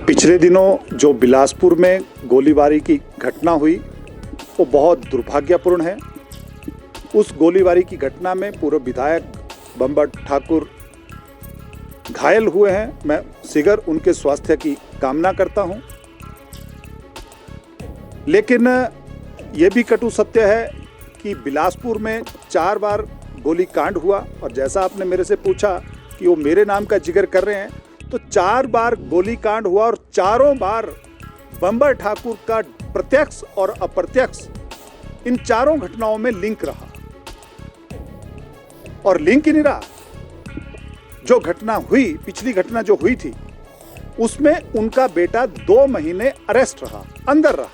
पिछले दिनों जो बिलासपुर में गोलीबारी की घटना हुई वो बहुत दुर्भाग्यपूर्ण है। उस गोलीबारी की घटना में पूर्व विधायक बम्बर ठाकुर घायल हुए हैं। मैं शीघ्र उनके स्वास्थ्य की कामना करता हूं। लेकिन ये भी कटु सत्य है कि बिलासपुर में 4 बार गोलीकांड हुआ और जैसा आपने मेरे से पूछा कि वो मेरे नाम का जिक्र कर रहे हैं, तो 4 बार गोलीकांड हुआ और चारों बार बम्बर ठाकुर का प्रत्यक्ष और अप्रत्यक्ष इन चारों घटनाओं में लिंक रहा। और लिंक ही नहीं रहा, जो घटना हुई, पिछली घटना जो हुई थी, उसमें उनका बेटा 2 महीने अरेस्ट रहा, अंदर रहा।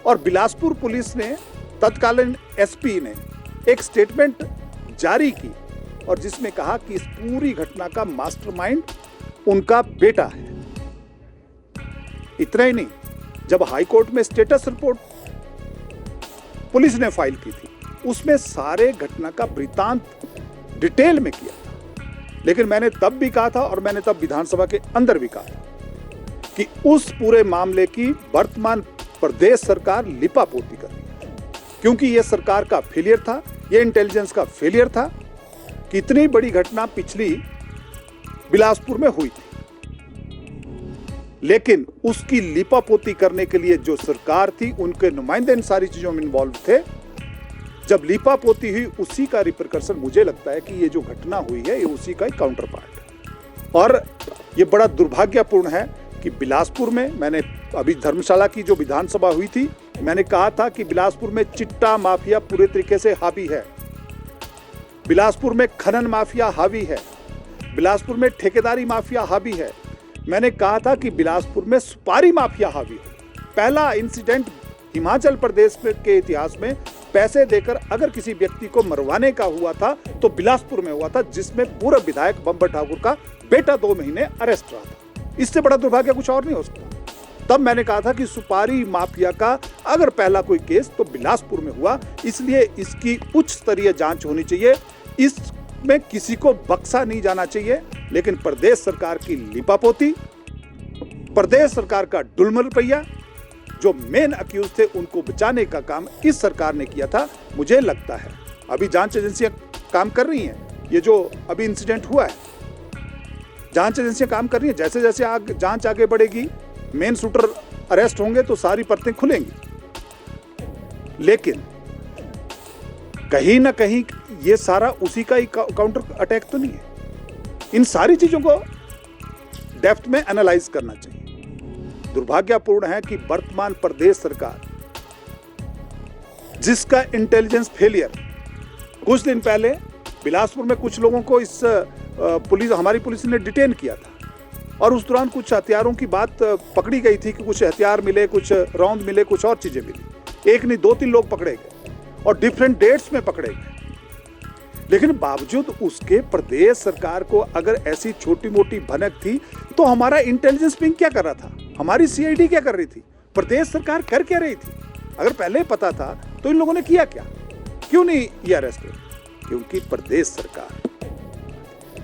और बिलासपुर पुलिस ने, तत्कालीन एसपी ने एक स्टेटमेंट जारी की और जिसमें कहा कि इस पूरी घटना का मास्टरमाइंड उनका बेटा है। इतना ही नहीं, जब हाईकोर्ट में स्टेटस रिपोर्ट पुलिस ने फाइल की थी, उसमें सारे घटना का वृत्तांत डिटेल में किया था। लेकिन मैंने तब भी कहा था और मैंने तब विधानसभा के अंदर भी कहा था कि उस पूरे मामले की वर्तमान प्रदेश सरकार लिपापोती कर रही है, क्योंकि यह सरकार का फेलियर था, यह इंटेलिजेंस का फेलियर था कि इतनी बड़ी घटना पिछली बिलासपुर में हुई थी। लेकिन उसकी लिपापोती करने के लिए जो सरकार थी, उनके नुमाइंदे इन सारी चीजों में इन्वॉल्व थे। जब लिपापोती हुई, उसी का रिपरकशन मुझे लगता है कि ये जो घटना हुई है, ये उसी का ही काउंटर पार्ट है। और ये बड़ा दुर्भाग्यपूर्ण है कि बिलासपुर में, मैंने अभी धर्मशाला की जो विधानसभा हुई थी, मैंने कहा था कि बिलासपुर में चिट्टा माफिया पूरे तरीके से हावी है, बिलासपुर में खनन माफिया हावी है, बिलासपुर में ठेकेदारी माफिया हावी है। मैंने कहा था कि बिलासपुर में सुपारी माफिया हावी है। पहला इंसिडेंट हिमाचल प्रदेश के इतिहास में पैसे देकर अगर किसी व्यक्ति को मरवाने का हुआ था तो बिलासपुर में हुआ था, जिसमें पूर्व विधायक बम्बर ठाकुर का बेटा 2 महीने अरेस्ट रहा था। इससे बड़ा दुर्भाग्य कुछ और नहीं हो सकता। तब मैंने कहा था कि सुपारी माफिया का अगर पहला कोई केस तो बिलासपुर में हुआ, इसलिए इसकी उच्च स्तरीय जांच होनी चाहिए, इसमें किसी को बख्शा नहीं जाना चाहिए। लेकिन प्रदेश सरकार की लिपापोती, प्रदेश सरकार का डुलमल रवैया, जो मेन अक्यूज थे उनको बचाने का काम इस सरकार ने किया था। मुझे लगता है अभी जांच एजेंसियां काम कर रही हैं। ये जो अभी इंसिडेंट हुआ है, जांच एजेंसियां काम कर रही हैं। जैसे जैसे जांच आगे बढ़ेगी, मेन शूटर अरेस्ट होंगे तो सारी परतें खुलेंगी। लेकिन कहीं ना कहीं ये सारा उसी का ही काउंटर अटैक तो नहीं है। इन सारी चीजों को डेप्थ में एनालाइज करना चाहिए। दुर्भाग्यपूर्ण है कि वर्तमान प्रदेश सरकार, जिसका इंटेलिजेंस फेलियर, कुछ दिन पहले बिलासपुर में कुछ लोगों को इस हमारी पुलिस ने डिटेन किया था और उस दौरान कुछ हथियारों की बात पकड़ी गई थी कि कुछ हथियार मिले, कुछ रौंद मिले, कुछ और चीजें मिली। एक नहीं 2-3 लोग पकड़े गए और डिफरेंट डेट्स में पकड़े गए। लेकिन बावजूद उसके प्रदेश सरकार को अगर ऐसी छोटी मोटी भनक थी तो हमारा इंटेलिजेंस विंग क्या कर रहा था, हमारी सीआईडी क्या कर रही थी, प्रदेश सरकार कर क्या रही थी? अगर पहले पता था तो इन लोगों ने किया क्या? क्यों नहीं ये अरेस्ट हुए? क्योंकि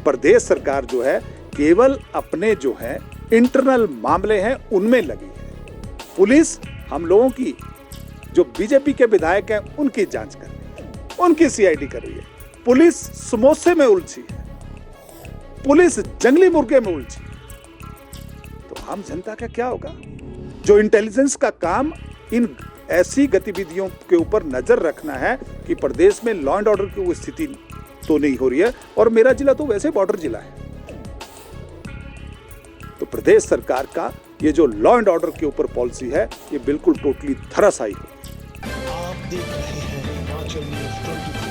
प्रदेश सरकार जो है केवल अपने जो है इंटरनल मामले हैं उनमें लगी है। पुलिस हम लोगों की, जो बीजेपी के विधायक हैं, उनकी जांच कर रही है, उनकी सीआईडी कर रही है। पुलिस समोसे में उलझी है, पुलिस जंगली मुर्गे में उलझी है। तो आम जनता का क्या होगा? जो इंटेलिजेंस का काम इन ऐसी गतिविधियों के ऊपर नजर रखना है कि प्रदेश में लॉ एंड ऑर्डर की स्थिति तो नहीं हो रही है, और मेरा जिला तो वैसे बॉर्डर जिला है। तो प्रदेश सरकार का ये जो लॉ एंड ऑर्डर के ऊपर पॉलिसी है, ये बिल्कुल टोटली धराशायी हो। आप देख रहे हैं हिमाचल न्यूज़ 24।